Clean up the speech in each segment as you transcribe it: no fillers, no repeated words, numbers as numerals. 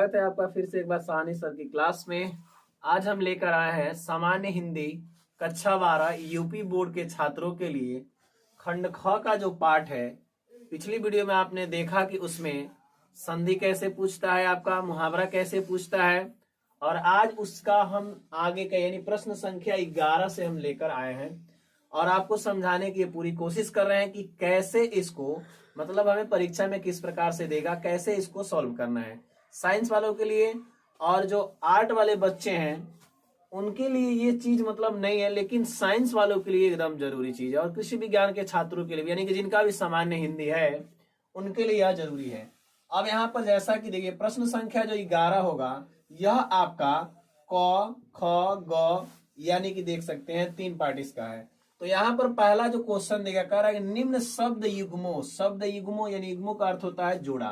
स्वागत है आपका फिर से एक बार साहनी सर की क्लास में। आज हम लेकर आए हैं सामान्य हिंदी कक्षा 12 यूपी बोर्ड के छात्रों के लिए खंड ख का जो पाठ है। पिछली वीडियो में आपने देखा कि उसमें संधि कैसे पूछता है, आपका मुहावरा कैसे पूछता है, और आज उसका हम आगे का यानी प्रश्न संख्या 11 से हम लेकर आए हैं और आपको समझाने की पूरी कोशिश कर रहे हैं कि कैसे इसको मतलब हमें परीक्षा में किस प्रकार से देगा, कैसे इसको सॉल्व करना है। साइंस वालों के लिए और जो आर्ट वाले बच्चे हैं उनके लिए ये चीज मतलब नहीं है, लेकिन साइंस वालों के लिए एकदम जरूरी चीज है और कृषि विज्ञान के छात्रों के लिए यानी कि जिनका भी सामान्य हिंदी है उनके लिए यह जरूरी है। अब यहाँ पर जैसा कि देखिए प्रश्न संख्या जो 11 होगा यह आपका क ख ग यानी कि देख सकते हैं 3 पार्ट इसका है। तो यहाँ पर पहला जो क्वेश्चन देगा कह रहा है निम्न शब्द युग्मों यानी युग्मों का अर्थ होता है जोड़ा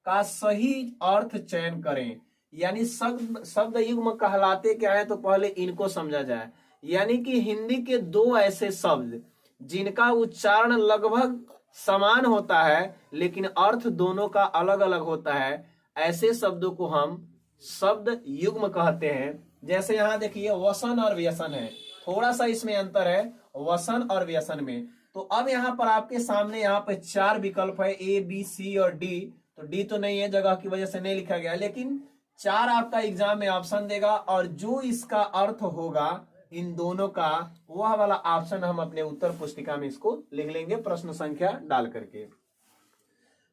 का सही अर्थ चयन करें। यानी शब्द युग्म कहलाते क्या है, तो पहले इनको समझा जाए। यानी कि हिंदी के 2 ऐसे शब्द जिनका उच्चारण लगभग समान होता है लेकिन अर्थ दोनों का अलग अलग होता है, ऐसे शब्दों को हम शब्द युग्म कहते हैं। जैसे यहाँ देखिए वसन और व्यसन है, थोड़ा सा इसमें अंतर है वसन और व्यसन में। तो अब यहाँ पर आपके सामने यहाँ पे 4 विकल्प है ए बी सी और डी। तो डी तो नहीं है, जगह की वजह से नहीं लिखा गया, लेकिन 4 आपका एग्जाम में ऑप्शन देगा और जो इसका अर्थ होगा इन दोनों का वह वाला ऑप्शन हम अपने उत्तर पुस्तिका में इसको लिख लेंगे प्रश्न संख्या डाल करके।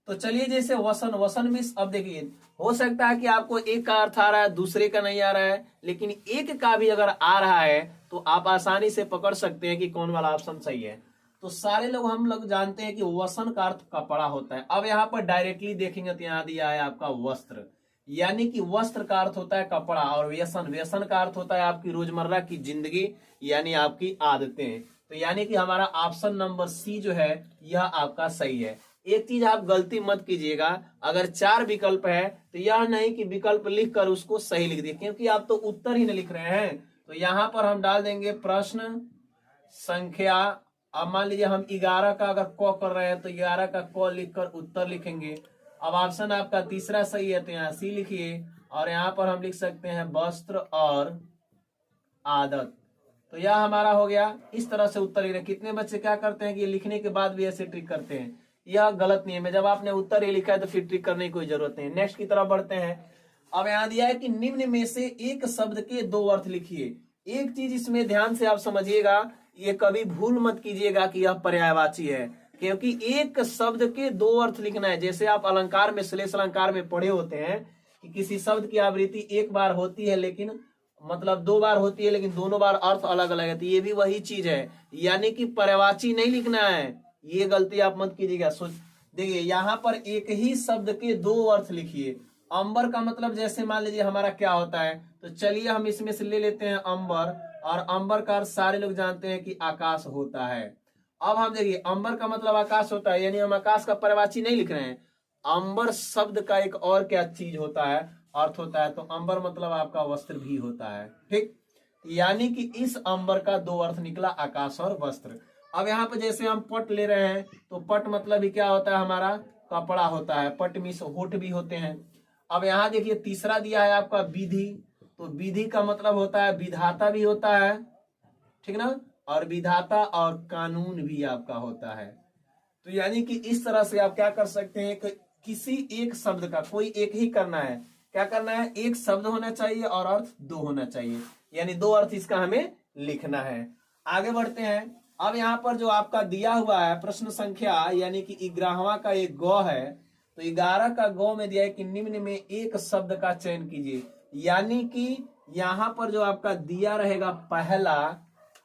तो चलिए जैसे वसन में अब देखिए हो सकता है कि आपको एक का अर्थ आ रहा है दूसरे का नहीं आ रहा है, लेकिन एक का भी अगर आ रहा है तो आप आसानी से पकड़ सकते हैं कि कौन वाला ऑप्शन सही है। तो सारे लोग हम लोग जानते हैं कि वसन का अर्थ कपड़ा होता है। अब यहाँ पर डायरेक्टली देखेंगे तो यहाँ दिया है आपका वस्त्र, यानी कि वस्त्र का अर्थ होता है कपड़ा, और व्यसन का अर्थ होता है आपकी रोजमर्रा की जिंदगी यानी आपकी आदतें। तो यानी कि हमारा ऑप्शन नंबर सी जो है यह आपका सही है। एक चीज आप गलती मत कीजिएगा, अगर 4 विकल्प है तो यह नहीं कि विकल्प लिखकर उसको सही लिख दिए, क्योंकि आप तो उत्तर ही नहीं लिख रहे हैं। तो यहाँ पर हम डाल देंगे प्रश्न संख्या। अब मान लीजिए हम 11 का अगर क कर रहे हैं तो 11 का क लिखकर उत्तर लिखेंगे। अब ऑप्शन आपका तीसरा सही है तो यहाँ सी लिखिए, और यहाँ पर हम लिख सकते हैं वस्त्र और आदत। तो यह हमारा हो गया। इस तरह से उत्तर लिख रहे। कितने बच्चे क्या करते हैं कि लिखने के बाद भी ऐसे ट्रिक करते हैं, यह गलत नियम है। जब आपने उत्तर ही लिखा है तो फिर ट्रिक करने की कोई जरूरत नहीं। नेक्स्ट की तरफ बढ़ते हैं। अब यहाँ दिया है कि निम्न में से एक शब्द के 2 अर्थ लिखिए। एक चीज इसमें ध्यान से आप समझिएगा, ये कभी भूल मत कीजिएगा कि यह पर्यायवाची है, क्योंकि एक शब्द के 2 अर्थ लिखना है। जैसे आप अलंकार में श्लेष अलंकार में पढ़े होते हैं कि किसी शब्द की आवृत्ति एक बार होती है लेकिन मतलब 2 बार होती है लेकिन दोनों बार अर्थ अलग अलग है। तो ये भी वही चीज है, यानी कि पर्यायवाची नहीं लिखना है, ये गलती आप मत कीजिएगा। देखिए यहाँ पर एक ही शब्द के 2 अर्थ लिखिए। अंबर का मतलब जैसे मान लीजिए हमारा क्या होता है, तो चलिए हम इसमें से ले लेते हैं अंबर, और अंबर का अर्थ सारे लोग जानते हैं कि आकाश होता है। अब हम देखिए अंबर का मतलब आकाश होता है, यानी हम आकाश का पर्यायवाची नहीं लिख रहे हैं। अंबर शब्द का एक और क्या चीज होता है, अर्थ होता है। तो अंबर मतलब आपका वस्त्र भी होता है, ठीक। यानी कि इस अंबर का 2 अर्थ निकला, आकाश और वस्त्र। अब यहाँ पे जैसे हम पट ले रहे हैं तो पट मतलब ही क्या होता है, हमारा कपड़ा होता है। पट मीन्स होठ भी होते हैं। अब यहाँ देखिए तीसरा दिया है आपका विधि, तो विधि का मतलब होता है विधाता भी होता है, ठीक ना, और विधाता और कानून भी आपका होता है। तो यानी कि इस तरह से आप क्या कर सकते हैं कि किसी एक शब्द का कोई एक ही करना है। क्या करना है, एक शब्द होना चाहिए और अर्थ 2 होना चाहिए, यानी 2 अर्थ इसका हमें लिखना है। आगे बढ़ते हैं। अब यहाँ पर जो आपका दिया हुआ है प्रश्न संख्या यानी कि 11वां का एक ग है, तो 11 का ग में दिया है कि निम्न में एक शब्द का चयन कीजिए। यानी कि यहाँ पर जो आपका दिया रहेगा पहला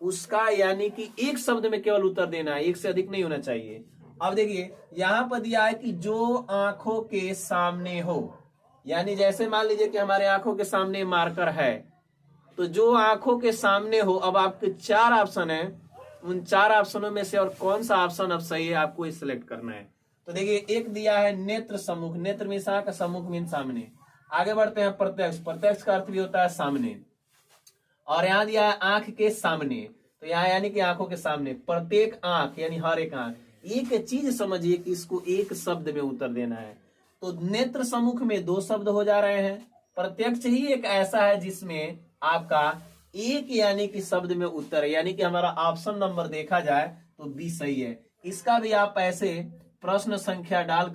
उसका, यानी कि एक शब्द में केवल उत्तर देना है, एक से अधिक नहीं होना चाहिए। अब देखिए यहाँ पर दिया है कि जो आंखों के सामने हो, यानी जैसे मान लीजिए कि हमारे आंखों के सामने मार्कर है, तो जो आंखों के सामने हो। अब आपके 4 ऑप्शन है, उन 4 ऑप्शनों में से और कौन सा ऑप्शन अब सही है आपको सिलेक्ट करना है। तो देखिए एक दिया है नेत्र सम्मुख, नेत्र मीन्स आंख, सम्मुख मीन्स सामने। आगे बढ़ते हैं प्रत्यक्ष, प्रत्यक्ष का अर्थ भी होता है सामने। और यहाँ दिया है आंख के सामने, तो यहाँ यानी कि आंखों के सामने प्रत्येक आंख यानी हर एक आंख। एक चीज समझिए कि इसको एक शब्द में उत्तर देना है। तो नेत्र सम्मुख में 2 शब्द हो जा रहे हैं, प्रत्यक्ष ही एक ऐसा है जिसमें आपका एक यानी कि शब्द में उत्तर है, यानी कि हमारा ऑप्शन नंबर देखा जाए तो बी सही है। इसका भी आप ऐसे प्रश्न संख्या डाल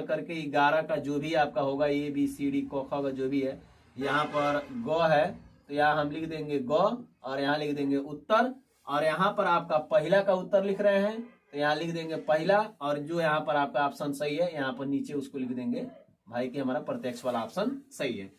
करके 11 का जो भी आपका होगा ए बी सी डी क ख का जो भी है, यहाँ पर ग है तो यहाँ हम लिख देंगे ग और यहाँ लिख देंगे उत्तर, और यहाँ पर आपका पहला का उत्तर लिख रहे हैं तो यहाँ लिख देंगे पहला, और जो यहाँ पर आपका ऑप्शन सही है यहाँ पर नीचे उसको लिख देंगे भाई कि हमारा प्रत्यक्ष वाला ऑप्शन सही है।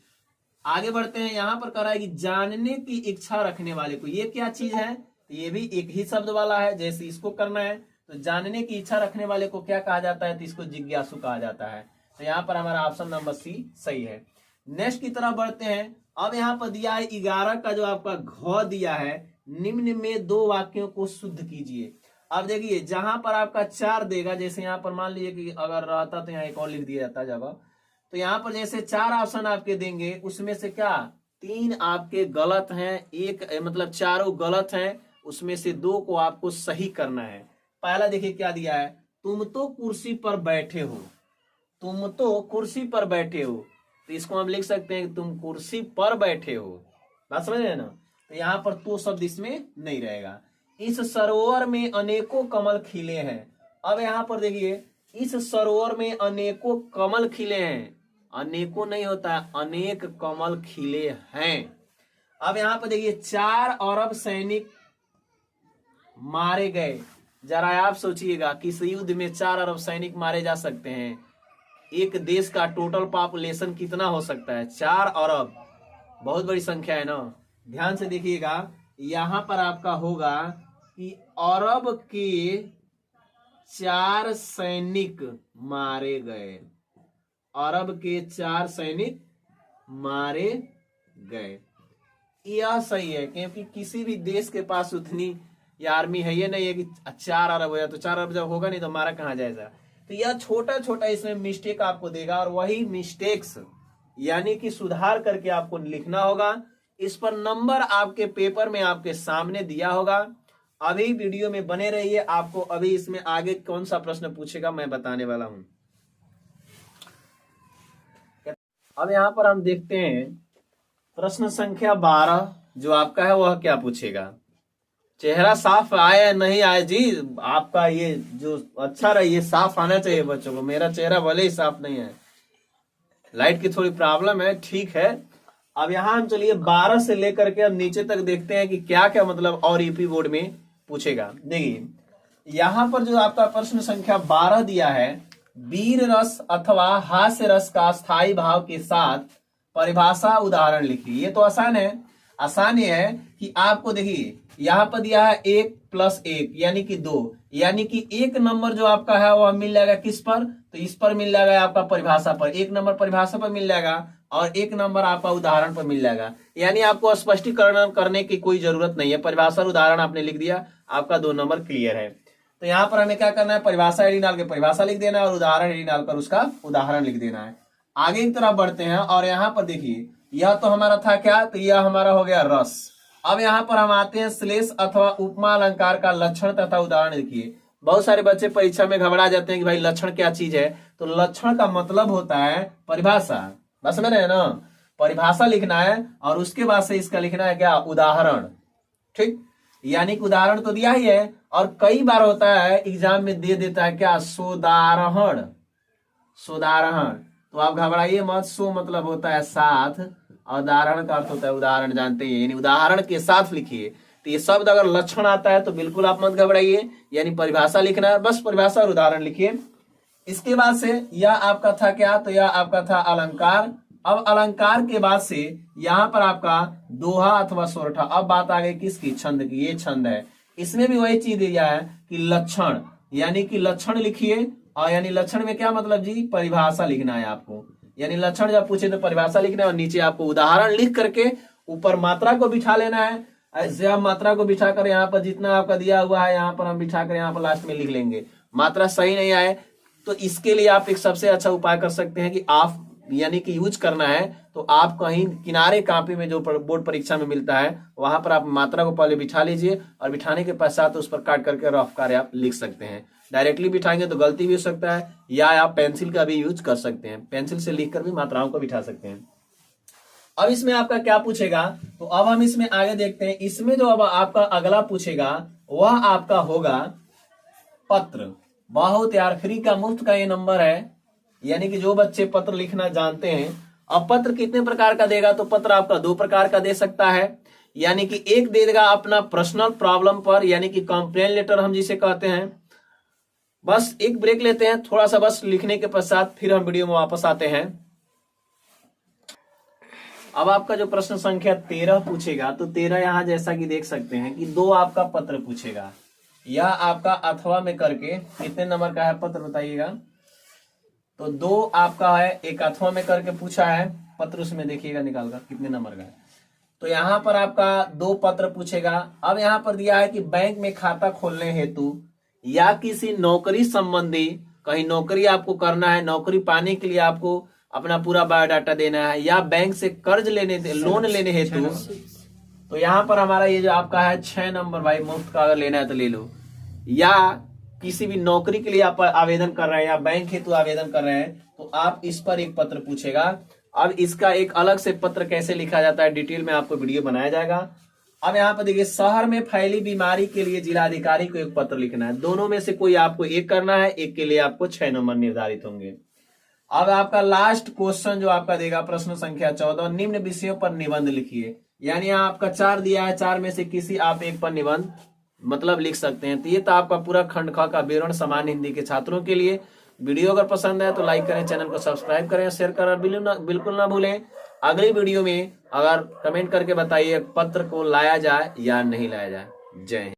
आगे बढ़ते हैं। यहाँ पर कह रहा है कि जानने की इच्छा रखने वाले को, ये क्या चीज है, तो ये भी एक ही शब्द वाला है, जैसे इसको करना है तो जानने की इच्छा रखने वाले को क्या कहा जाता है, तो इसको जिज्ञासु कहा जाता है। तो यहाँ पर हमारा ऑप्शन नंबर सी सही है। नेक्स्ट की तरफ बढ़ते हैं। अब यहाँ पर दिया है 11 का जो आपका घ दिया है, निम्न में 2 वाक्यों को शुद्ध कीजिए। अब देखिए जहां पर आपका 4 देगा, जैसे यहाँ पर मान लीजिए कि अगर रहता तो यहाँ एक और लिख दिया जाता जगह, तो यहाँ पर जैसे 4 ऑप्शन आपके देंगे, उसमें से क्या 3 आपके गलत हैं, एक मतलब चारों गलत हैं, उसमें से 2 को आपको सही करना है। पहला देखिए क्या दिया है, तुम तो कुर्सी पर बैठे हो, तुम तो कुर्सी पर बैठे हो, तो इसको हम लिख सकते हैं कि तुम कुर्सी पर बैठे हो, बात समझ रहे ना। तो यहाँ पर तो शब्द इसमें नहीं रहेगा। इस सरोवर में अनेकों कमल खिले हैं। अब यहाँ पर देखिए इस सरोवर में अनेकों कमल खिले हैं, अनेकों नहीं होता, अनेक कमल खिले हैं। अब यहाँ पर देखिए 4 अरब सैनिक मारे गए। जरा आप सोचिएगा किस युद्ध में 4 अरब सैनिक मारे जा सकते हैं। एक देश का टोटल पॉपुलेशन कितना हो सकता है, 4 अरब, बहुत बड़ी संख्या है ना। ध्यान से देखिएगा, यहां पर आपका होगा कि अरब के 4 सैनिक मारे गए, अरब के 4 सैनिक मारे गए। यह सही है क्योंकि किसी भी देश के पास उतनी आर्मी है, ये नहीं है कि 4 अरब हो जाए, तो 4 अरब जब होगा नहीं तो मारा कहाँ जाएगा। तो यह छोटा छोटा इसमें मिस्टेक आपको देगा, और वही मिस्टेक्स यानी कि सुधार करके आपको लिखना होगा। इस पर नंबर आपके पेपर में आपके सामने दिया होगा। अभी वीडियो में बने रहिए, आपको अभी इसमें आगे कौन सा प्रश्न पूछेगा मैं बताने वाला हूं। अब यहां पर हम देखते हैं प्रश्न संख्या 12 जो आपका है वह क्या पूछेगा। चेहरा साफ आया नहीं आया जी, आपका ये जो अच्छा रहे ये साफ आना चाहिए बच्चों को। मेरा चेहरा भले ही साफ नहीं है, लाइट की थोड़ी प्रॉब्लम है, ठीक है। अब यहाँ हम चलिए 12 से लेकर के अब नीचे तक देखते हैं कि क्या क्या मतलब और यूपी बोर्ड में पूछेगा। देखिए यहाँ पर जो आपका प्रश्न संख्या 12 दिया है, वीर रस अथवा हास्य रस का स्थायी भाव के साथ परिभाषा उदाहरण लिखिए। ये तो आसान है, आसान ये है कि आपको देखिए यहाँ पर दिया है 1 + 1 यानी कि 2, यानी कि 1 नंबर जो आपका है वह मिल जाएगा किस पर, तो इस पर मिल जाएगा आपका परिभाषा पर, 1 नंबर परिभाषा पर मिल जाएगा और 1 नंबर आपका उदाहरण पर मिल जाएगा। यानी आपको स्पष्टीकरण करने की कोई जरूरत नहीं है, परिभाषा और उदाहरण आपने लिख दिया, आपका 2 नंबर क्लियर है। तो यहाँ पर हमें क्या करना है, परिभाषा एडी डाल के परिभाषा लिख देना है और उदाहरण एडी डालकर उसका उदाहरण लिख देना है। आगे की तरफ बढ़ते हैं और यहाँ पर देखिए यह तो हमारा था क्या, तो यह हमारा हो गया रस। अब यहाँ पर हम आते हैं श्लेष अथवा उपमा अलंकार का लक्षण तथा उदाहरण लिखिए। बहुत सारे बच्चे परीक्षा में घबरा जाते हैं कि भाई लक्षण क्या चीज है, तो लक्षण का मतलब होता है परिभाषा, बस में रहे ना, परिभाषा लिखना है और उसके बाद से इसका लिखना है क्या, उदाहरण। ठीक, यानी कि उदाहरण तो दिया ही है और कई बार होता है एग्जाम में दे देता है क्या, सोदाहरण, सोदाहरण। तो आप घबराइए मत, सो मतलब होता है साथ और उदाहरण का अर्थ होता है उदाहरण, जानते हैं, यानी उदाहरण के साथ लिखिए। तो ये शब्द अगर लक्षण आता है तो बिल्कुल आप मत घबराइए, यानी परिभाषा लिखना है, बस परिभाषा और उदाहरण लिखिए। इसके बाद से यह आपका था क्या, तो यह आपका था अलंकार। अब अलंकार के बाद से यहाँ पर आपका दोहा अथवा सोरठा। अब बात आ गई किसकी, छंद की। ये छंद है, इसमें भी वही चीज दिया है कि लक्षण, यानी कि लक्षण लिखिए। और यानी लक्षण में क्या मतलब जी, परिभाषा लिखना है आपको, यानी लक्षण जब पूछे तो परिभाषा लिखना है और नीचे आपको उदाहरण लिख करके ऊपर मात्रा को बिठा लेना है। ऐसे आप मात्रा को बिठाकर यहाँ पर जितना आपका दिया हुआ है यहाँ पर हम बिठाकर यहाँ पर लास्ट में लिख लेंगे। मात्रा सही नहीं आए तो इसके लिए आप एक सबसे अच्छा उपाय कर सकते हैं कि आप यानी कि यूज करना है तो आप कहीं किनारे कॉपी में जो बोर्ड परीक्षा में मिलता है वहां पर आप मात्रा को पहले बिठा लीजिए और बिठाने के पश्चात उस पर काट करके रफ कार्य आप लिख सकते हैं। डायरेक्टली बिठाएंगे तो गलती भी हो सकता है, या आप पेंसिल का भी यूज कर सकते हैं, पेंसिल से लिखकर भी मात्राओं को बिठा सकते हैं। अब इसमें आपका क्या पूछेगा, तो अब हम इसमें आगे देखते हैं। इसमें जो अब आपका अगला पूछेगा वह आपका होगा पत्र। बहुत यार, फ्री का मुफ्त का ये नंबर है, यानी कि जो बच्चे पत्र लिखना जानते हैं। अब पत्र कितने प्रकार का देगा, तो पत्र आपका 2 प्रकार का दे सकता है, यानी कि एक दे देगा अपना पर्सनल प्रॉब्लम पर, यानी कि कंप्लेन लेटर हम जिसे कहते हैं। बस एक ब्रेक लेते हैं थोड़ा सा, बस लिखने के पश्चात फिर हम वीडियो में वापस आते हैं। अब आपका जो प्रश्न संख्या 13 पूछेगा, तो 13 यहां जैसा कि देख सकते हैं कि 2 आपका पत्र पूछेगा, या आपका अथवा में करके कितने नंबर का है पत्र बताइएगा। तो 2 आपका है, एक अथवा में करके पूछा है पत्र, उसमें देखिएगा निकाल कर कितने नंबर का है। तो यहाँ पर आपका 2 पत्र पूछेगा। अब यहाँ पर दिया है कि बैंक में खाता खोलने हेतु या किसी नौकरी संबंधी, कहीं नौकरी आपको करना है, नौकरी पाने के लिए आपको अपना पूरा बायोडाटा देना है, या बैंक से कर्ज लेने लोन लेने हेतु। तो यहाँ पर हमारा ये जो आपका है 6 नंबर, भाई मुफ्त का अगर लेना है तो ले लो, या किसी भी नौकरी के लिए आप आवेदन कर रहे हैं या बैंक हेतु आवेदन कर रहे हैं, तो आप इस पर एक पत्र पूछेगा। अब इसका एक अलग से पत्र कैसे लिखा जाता है डिटेल में आपको वीडियो बनाया जाएगा। अब यहाँ पर देखिए, शहर में फैली बीमारी के लिए जिलाधिकारी को एक पत्र लिखना है। दोनों में से कोई आपको एक करना है, एक के लिए आपको 6 नंबर निर्धारित होंगे। अब आपका लास्ट क्वेश्चन जो आपका देगा प्रश्न संख्या 14, निम्न विषयों पर निबंध लिखिए। यानी यहाँ आपका 4 दिया है, 4 में से किसी आप एक पर निबंध मतलब लिख सकते हैं। तो ये तो आपका पूरा खंड ख का विवरण सामान्य हिंदी के छात्रों के लिए। वीडियो अगर पसंद है तो लाइक करें, चैनल को सब्सक्राइब करें, शेयर करना बिल्कुल ना भूलें। अगली वीडियो में अगर कमेंट करके बताइए पत्र को लाया जाए या नहीं लाया जाए। जय हिंद।